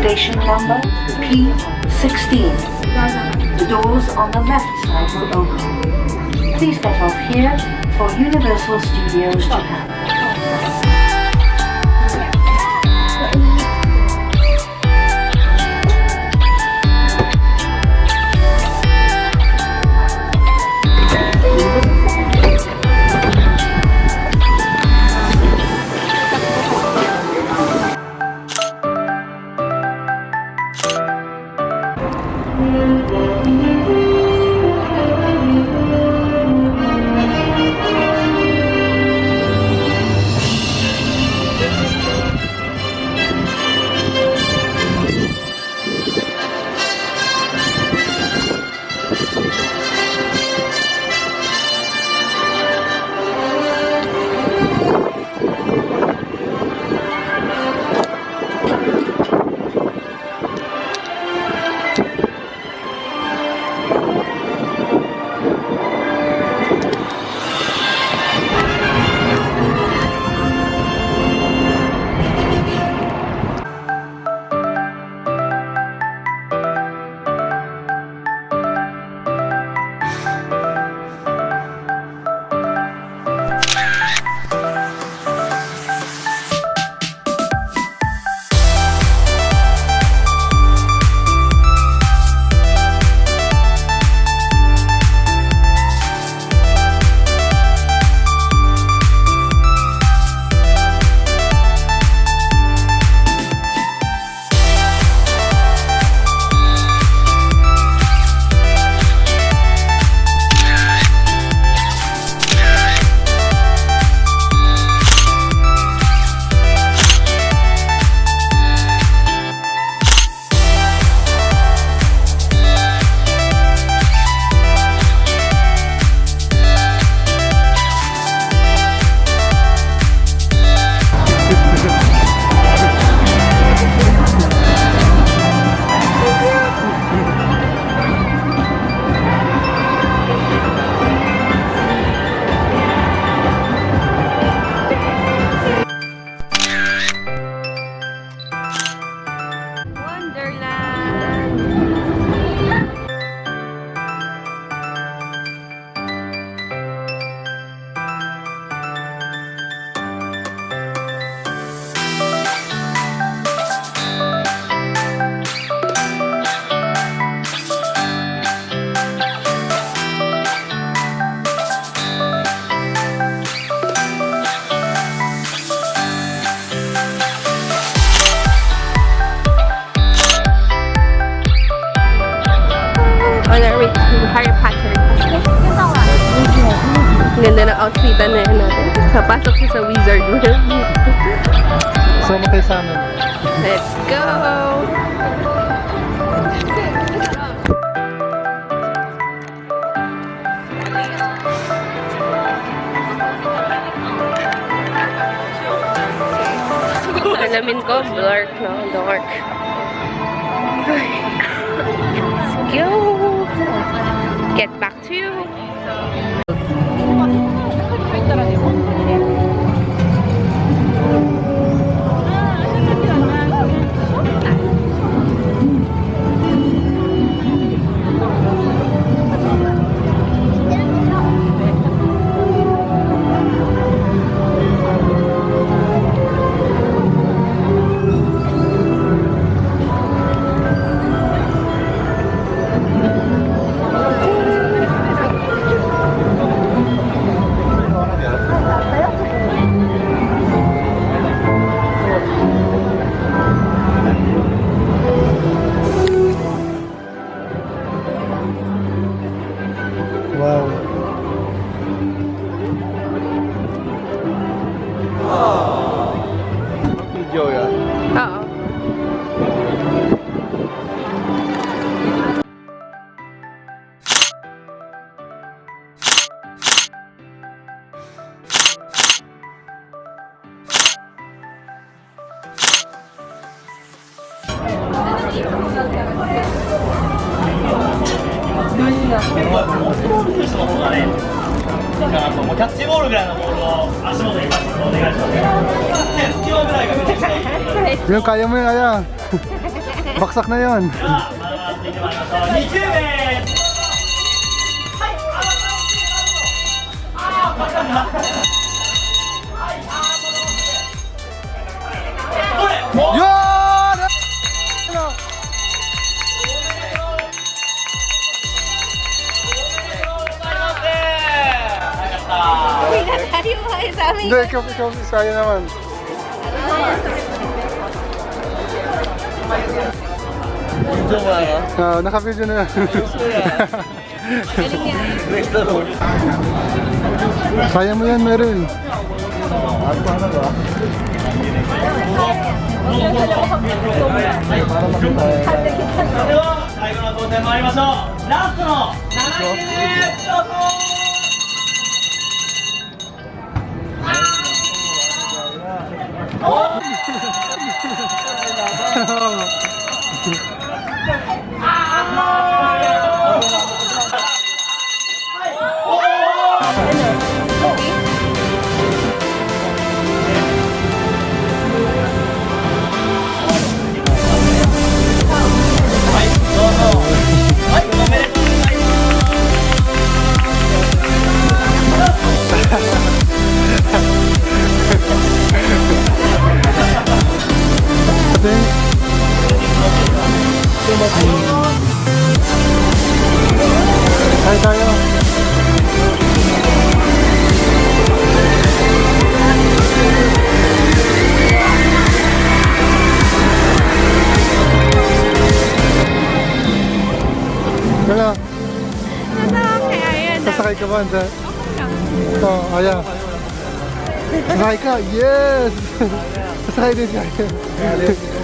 Station number P16. The doors on the left side will open. Please get off here for Universal Studios Japan. Ganda ng outfitan na yan natin. Kapasok siya sa Wizard World. So, matay sa amin. Let's go! Alamin ko, dark na, dark. Let's go! Get back to you! Wow. Video yan. Oo. Yung kaya mo yung kaya. Baksak na yun. Yun! Uwi na tayo ay sa amin. Hindi, ikaw, saya naman. Video ba ya? Naka-video na yan. Galing niya. Next na road. Kaya mo yan, Meryl. Hi tayo. Kaya, Okay, ayan na. sasakay ka ba? Hindi. Okay lang. Oh, ayan. Sasakay ka? Yes! Sasakay din siya.